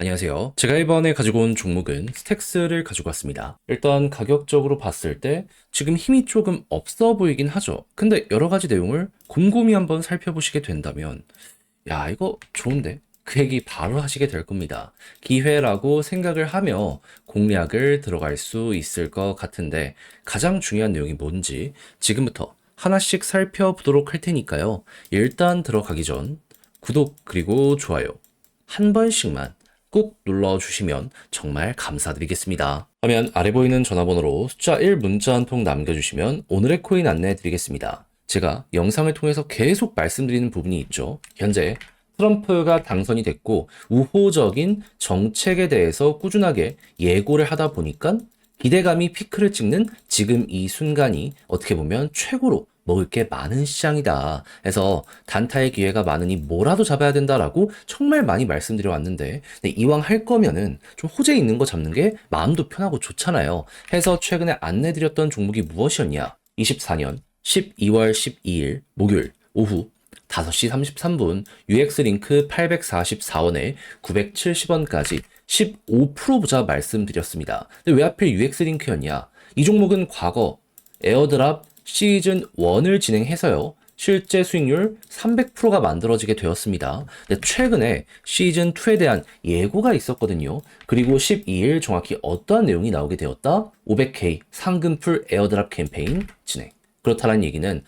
안녕하세요. 제가 이번에 가지고 온 종목은 스택스를 가지고 왔습니다. 일단 가격적으로 봤을 때 지금 힘이 조금 없어 보이긴 하죠. 근데 여러 가지 내용을 곰곰이 한번 살펴보시게 된다면 야, 이거 좋은데? 그 얘기 바로 하시게 될 겁니다. 기회라고 생각을 하며 공략을 들어갈 수 있을 것 같은데 가장 중요한 내용이 뭔지 지금부터 하나씩 살펴보도록 할 테니까요. 일단 들어가기 전 구독 그리고 좋아요 한 번씩만 꾹 눌러주시면 정말 감사드리겠습니다. 화면 아래 보이는 전화번호로 숫자 1 문자 한 통 남겨주시면 오늘의 코인 안내해 드리겠습니다. 제가 영상을 통해서 계속 말씀드리는 부분이 있죠. 현재 트럼프가 당선이 됐고 우호적인 정책에 대해서 꾸준하게 예고를 하다 보니까 기대감이 피크를 찍는 지금 이 순간이 어떻게 보면 최고로 먹을 게 많은 시장이다. 해서 단타의 기회가 많으니 뭐라도 잡아야 된다라고 정말 많이 말씀드려 왔는데 이왕 할 거면은 좀 호재 있는 거 잡는 게 마음도 편하고 좋잖아요. 해서 최근에 안내드렸던 종목이 무엇이었냐? 24년 12월 12일 목요일 오후 5시 33분 UX링크 844원에 970원까지 15% 보자 말씀드렸습니다. 근데 왜 하필 UX링크였냐? 이 종목은 과거 에어드랍 시즌 1을 진행해서요. 실제 수익률 300%가 만들어지게 되었습니다. 근데 최근에 시즌 2에 대한 예고가 있었거든요. 그리고 12일 정확히 어떠한 내용이 나오게 되었다? 500K 상금풀 에어드랍 캠페인 진행. 그렇다는 얘기는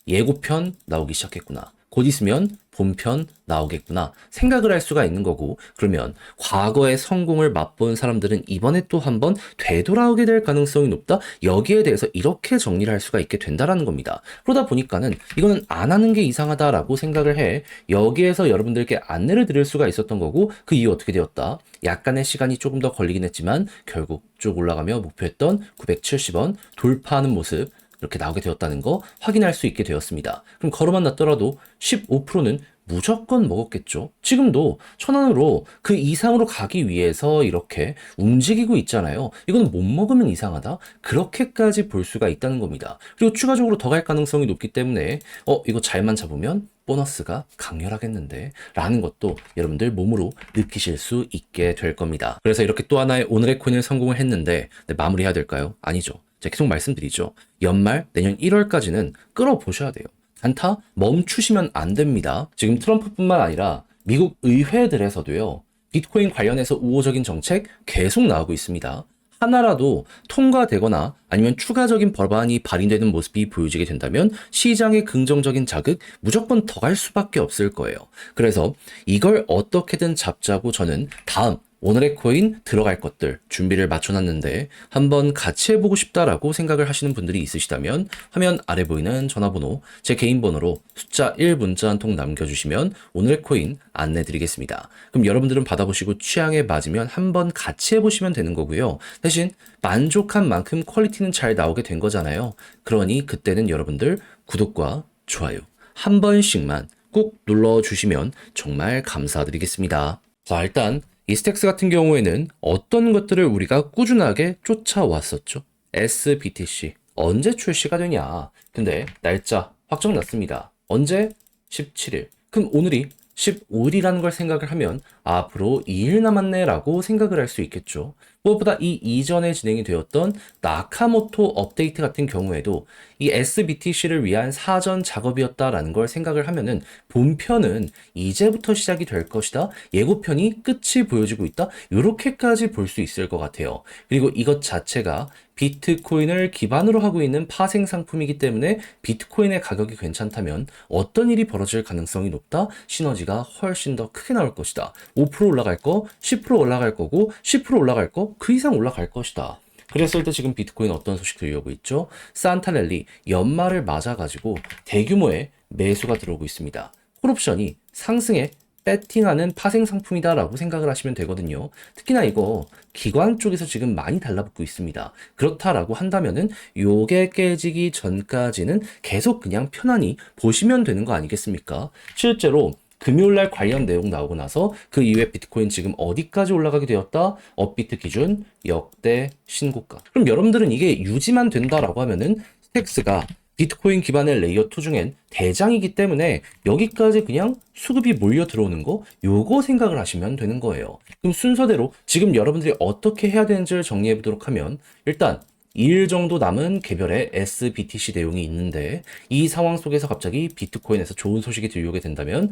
예고편 나오기 시작했구나. 곧 있으면 본편 나오겠구나 생각을 할 수가 있는 거고, 그러면 과거의 성공을 맛본 사람들은 이번에 또 한번 되돌아오게 될 가능성이 높다. 여기에 대해서 이렇게 정리를 할 수가 있게 된다라는 겁니다. 그러다 보니까는 이거는 안 하는 게 이상하다라고 생각을 해 여기에서 여러분들께 안내를 드릴 수가 있었던 거고, 그 이후 어떻게 되었다? 약간의 시간이 조금 더 걸리긴 했지만 결국 쭉 올라가며 목표했던 970원 돌파하는 모습 이렇게 나오게 되었다는 거 확인할 수 있게 되었습니다. 그럼 걸어만 놨더라도 15%는 무조건 먹었겠죠. 지금도 1,000원으로 그 이상으로 가기 위해서 이렇게 움직이고 있잖아요. 이건 못 먹으면 이상하다. 그렇게까지 볼 수가 있다는 겁니다. 그리고 추가적으로 더 갈 가능성이 높기 때문에 이거 잘만 잡으면 보너스가 강렬하겠는데 라는 것도 여러분들 몸으로 느끼실 수 있게 될 겁니다. 그래서 이렇게 또 하나의 오늘의 코인을 성공을 했는데 마무리해야 될까요? 아니죠. 제가 계속 말씀드리죠. 연말 내년 1월까지는 끌어보셔야 돼요. 단타 멈추시면 안 됩니다. 지금 트럼프뿐만 아니라 미국 의회들에서도요. 비트코인 관련해서 우호적인 정책 계속 나오고 있습니다. 하나라도 통과되거나 아니면 추가적인 법안이 발의되는 모습이 보여지게 된다면 시장의 긍정적인 자극 무조건 더 갈 수밖에 없을 거예요. 그래서 이걸 어떻게든 잡자고 저는 다음 오늘의 코인 들어갈 것들 준비를 맞춰놨는데 한번 같이 해보고 싶다라고 생각을 하시는 분들이 있으시다면 화면 아래 보이는 전화번호 제 개인 번호로 숫자 1 문자 한 통 남겨주시면 오늘의 코인 안내드리겠습니다. 그럼 여러분들은 받아보시고 취향에 맞으면 한번 같이 해보시면 되는 거고요. 대신 만족한 만큼 퀄리티는 잘 나오게 된 거잖아요. 그러니 그때는 여러분들 구독과 좋아요 한 번씩만 꼭 눌러주시면 정말 감사드리겠습니다. 자, 일단 이 스택스 같은 경우에는 어떤 것들을 우리가 꾸준하게 쫓아왔었죠. SBTC 언제 출시가 되냐? 근데 날짜 확정 났습니다. 언제? 17일. 그럼 오늘이 15일이라는 걸 생각을 하면 앞으로 2일 남았네 라고 생각을 할 수 있겠죠. 무엇보다 이 이전에 진행이 되었던 나카모토 업데이트 같은 경우에도 이 SBTC를 위한 사전 작업이었다라는 걸 생각을 하면은 본편은 이제부터 시작이 될 것이다. 예고편이 끝이 보여지고 있다. 이렇게까지 볼 수 있을 것 같아요. 그리고 이것 자체가 비트코인을 기반으로 하고 있는 파생 상품이기 때문에 비트코인의 가격이 괜찮다면 어떤 일이 벌어질 가능성이 높다? 시너지가 훨씬 더 크게 나올 것이다. 5% 올라갈 거, 10% 올라갈 거고, 10% 올라갈 거, 그 이상 올라갈 것이다. 그랬을 때 지금 비트코인 어떤 소식 들려오고 있죠? 산타랠리 연말을 맞아가지고 대규모의 매수가 들어오고 있습니다. 콜옵션이 상승에 배팅하는 파생 상품이다라고 생각을 하시면 되거든요. 특히나 이거 기관 쪽에서 지금 많이 달라붙고 있습니다. 그렇다라고 한다면은 요게 깨지기 전까지는 계속 그냥 편안히 보시면 되는 거 아니겠습니까? 실제로 금요일날 관련 내용 나오고 나서 그 이후에 비트코인 지금 어디까지 올라가게 되었다? 업비트 기준 역대 신고가. 그럼 여러분들은 이게 유지만 된다라고 하면은 스택스가 비트코인 기반의 레이어 2 중엔 대장이기 때문에 여기까지 그냥 수급이 몰려 들어오는 거 요거 생각을 하시면 되는 거예요. 그럼 순서대로 지금 여러분들이 어떻게 해야 되는지를 정리해 보도록 하면 일단 2일 정도 남은 개별의 SBTC 내용이 있는데 이 상황 속에서 갑자기 비트코인에서 좋은 소식이 들려오게 된다면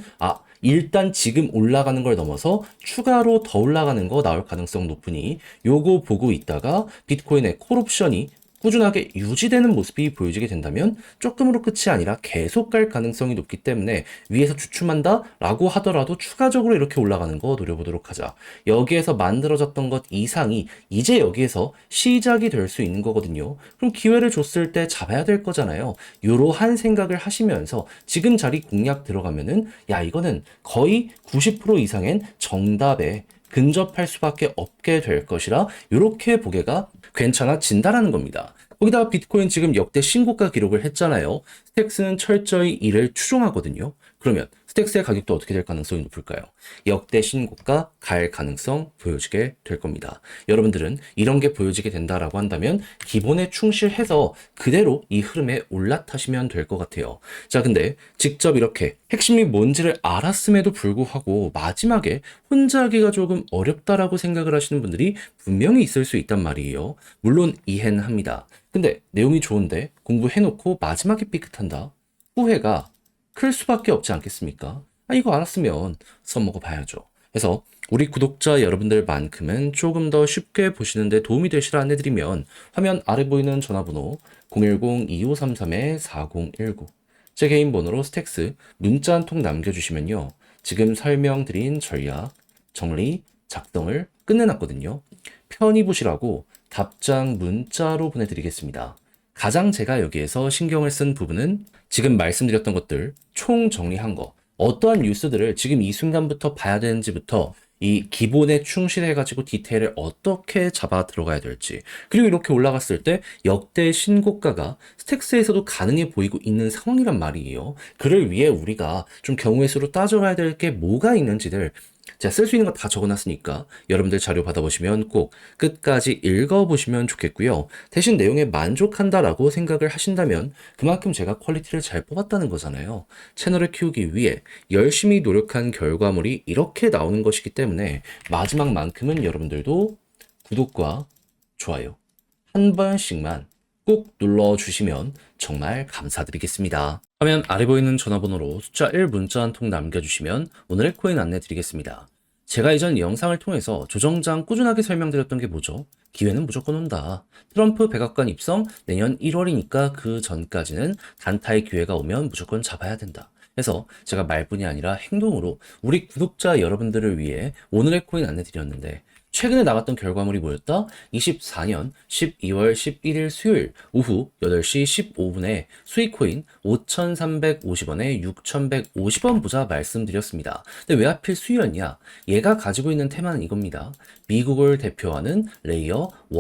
일단 지금 올라가는 걸 넘어서 추가로 더 올라가는 거 나올 가능성 높으니 요거 보고 있다가 비트코인의 콜옵션이 꾸준하게 유지되는 모습이 보여지게 된다면 조금으로 끝이 아니라 계속 갈 가능성이 높기 때문에 위에서 주춤한다 라고 하더라도 추가적으로 이렇게 올라가는 거 노려보도록 하자. 여기에서 만들어졌던 것 이상이 이제 여기에서 시작이 될 수 있는 거거든요. 그럼 기회를 줬을 때 잡아야 될 거잖아요. 이러한 생각을 하시면서 지금 자리 공략 들어가면은 이거는 거의 90% 이상의 정답에 근접할 수밖에 없게 될 것이라 이렇게 보기가 괜찮아진다라는 겁니다. 거기다가 비트코인 지금 역대 신고가 기록을 했잖아요. 스택스는 철저히 이를 추종하거든요. 그러면 스택스의 가격도 어떻게 될 가능성이 높을까요? 역대 신고가 갈 가능성 보여지게 될 겁니다. 여러분들은 이런 게 보여지게 된다라고 한다면 기본에 충실해서 그대로 이 흐름에 올라타시면 될 것 같아요. 자, 근데 직접 이렇게 핵심이 뭔지를 알았음에도 불구하고 마지막에 혼자 하기가 조금 어렵다라고 생각을 하시는 분들이 분명히 있을 수 있단 말이에요. 물론 이해는 합니다. 근데 내용이 좋은데 공부해놓고 마지막에 삐끗한다? 후회가 클 수밖에 없지 않겠습니까? 이거 알았으면 써먹어 봐야죠. 그래서 우리 구독자 여러분들만큼은 조금 더 쉽게 보시는데 도움이 되시라 안내드리면 화면 아래 보이는 전화번호 010-2533-4019 제 개인 번호로 스택스 문자 한 통 남겨주시면요. 지금 설명드린 전략, 정리, 작성을 끝내놨거든요. 편히 보시라고 답장 문자로 보내드리겠습니다. 가장 제가 여기에서 신경을 쓴 부분은 지금 말씀드렸던 것들 총 정리한 거, 어떠한 뉴스들을 지금 이 순간부터 봐야 되는지부터 이 기본에 충실해가지고 디테일을 어떻게 잡아 들어가야 될지, 그리고 이렇게 올라갔을 때 역대 신고가가 스택스에서도 가능해 보이고 있는 상황이란 말이에요. 그를 위해 우리가 좀 경우의 수로 따져봐야 될 게 뭐가 있는지를 제가 쓸 수 있는 거 다 적어놨으니까 여러분들 자료 받아보시면 꼭 끝까지 읽어보시면 좋겠고요. 대신 내용에 만족한다라고 생각을 하신다면 그만큼 제가 퀄리티를 잘 뽑았다는 거잖아요. 채널을 키우기 위해 열심히 노력한 결과물이 이렇게 나오는 것이기 때문에 마지막만큼은 여러분들도 구독과 좋아요 한 번씩만 꼭 눌러주시면 정말 감사드리겠습니다. 화면 아래 보이는 전화번호로 숫자 1 문자 한 통 남겨주시면 오늘의 코인 안내 드리겠습니다. 제가 이전 영상을 통해서 조정장 꾸준하게 설명드렸던 게 뭐죠? 기회는 무조건 온다. 트럼프 백악관 입성 내년 1월이니까 그 전까지는 단타의 기회가 오면 무조건 잡아야 된다. 그래서 제가 말뿐이 아니라 행동으로 우리 구독자 여러분들을 위해 오늘의 코인 안내 드렸는데 최근에 나갔던 결과물이 뭐였다? 24년 12월 11일 수요일 오후 8시 15분에 수익코인 5,350원에 6,150원 보자 말씀드렸습니다. 근데 왜 하필 수요였냐? 얘가 가지고 있는 테마는 이겁니다. 미국을 대표하는 레이어 1.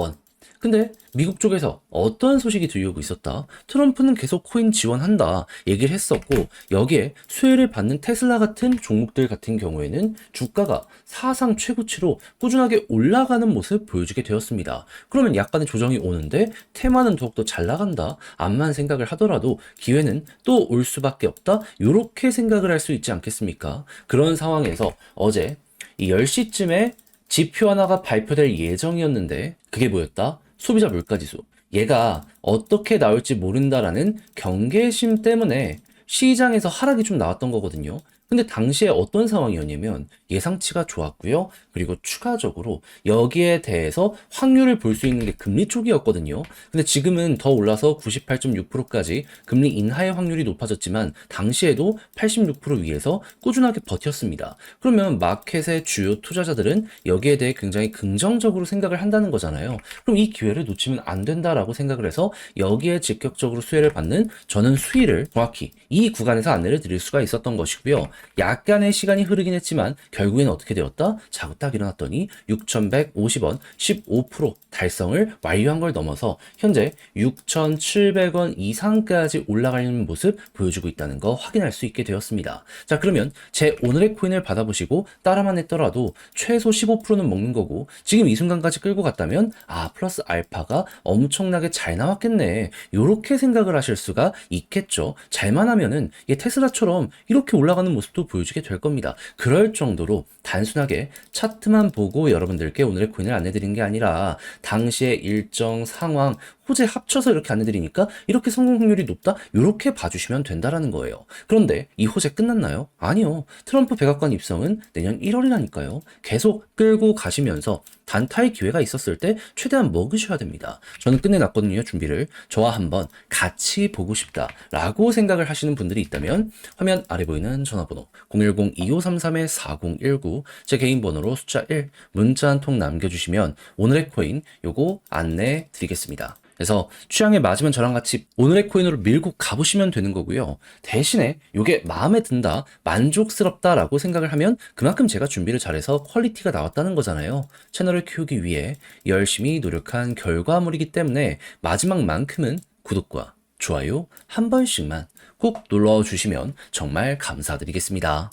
근데 미국 쪽에서 어떤 소식이 들려오고 있었다? 트럼프는 계속 코인 지원한다 얘기를 했었고 여기에 수혜를 받는 테슬라 같은 종목들 같은 경우에는 주가가 사상 최고치로 꾸준하게 올라가는 모습 보여주게 되었습니다. 그러면 약간의 조정이 오는데 테마는 더욱더 잘 나간다 암만 생각을 하더라도 기회는 또 올 수밖에 없다 이렇게 생각을 할 수 있지 않겠습니까? 그런 상황에서 어제 이 10시쯤에 지표 하나가 발표될 예정이었는데 그게 뭐였다? 소비자 물가지수. 얘가 어떻게 나올지 모른다라는 경계심 때문에 시장에서 하락이 좀 나왔던 거거든요. 근데 당시에 어떤 상황이었냐면 예상치가 좋았고요. 그리고 추가적으로 여기에 대해서 확률을 볼 수 있는 게 금리 쪽이었거든요. 근데 지금은 더 올라서 98.6%까지 금리 인하의 확률이 높아졌지만 당시에도 86% 위에서 꾸준하게 버텼습니다. 그러면 마켓의 주요 투자자들은 여기에 대해 굉장히 긍정적으로 생각을 한다는 거잖아요. 그럼 이 기회를 놓치면 안 된다라고 생각을 해서 여기에 직접적으로 수혜를 받는 저는 수위를 정확히 이 구간에서 안내를 드릴 수가 있었던 것이고요. 약간의 시간이 흐르긴 했지만 결국엔 어떻게 되었다? 자고 딱 일어났더니 6,150원 15% 달성을 완료한 걸 넘어서 현재 6,700원 이상까지 올라가는 모습 보여주고 있다는 거 확인할 수 있게 되었습니다. 자, 그러면 제 오늘의 코인을 받아보시고 따라만 했더라도 최소 15%는 먹는 거고 지금 이 순간까지 끌고 갔다면 플러스 알파가 엄청나게 잘 나왔겠네. 요렇게 생각을 하실 수가 있겠죠. 잘만 하면은 테슬라처럼 이렇게 올라가는 모습도 보여주게 될 겁니다. 그럴 정도로 단순하게 차트만 보고 여러분들께 오늘의 코인을 안내드리는 게 아니라 당시의 일정 상황 호재 합쳐서 이렇게 안내드리니까 이렇게 성공 확률이 높다? 이렇게 봐주시면 된다라는 거예요. 그런데 이 호재 끝났나요? 아니요. 트럼프 백악관 입성은 내년 1월이라니까요. 계속 끌고 가시면서 단타의 기회가 있었을 때 최대한 먹으셔야 됩니다. 저는 끝내놨거든요, 준비를. 저와 한번 같이 보고 싶다라고 생각을 하시는 분들이 있다면 화면 아래 보이는 전화번호 010-2533-4019 제 개인 번호로 숫자 1 문자 한 통 남겨주시면 오늘의 코인 요거 안내 드리겠습니다. 그래서 취향에 맞으면 저랑 같이 오늘의 코인으로 밀고 가보시면 되는 거고요. 대신에 이게 마음에 든다, 만족스럽다라고 생각을 하면 그만큼 제가 준비를 잘해서 퀄리티가 나왔다는 거잖아요. 채널을 키우기 위해 열심히 노력한 결과물이기 때문에 마지막만큼은 구독과 좋아요 한 번씩만 꼭 눌러주시면 정말 감사드리겠습니다.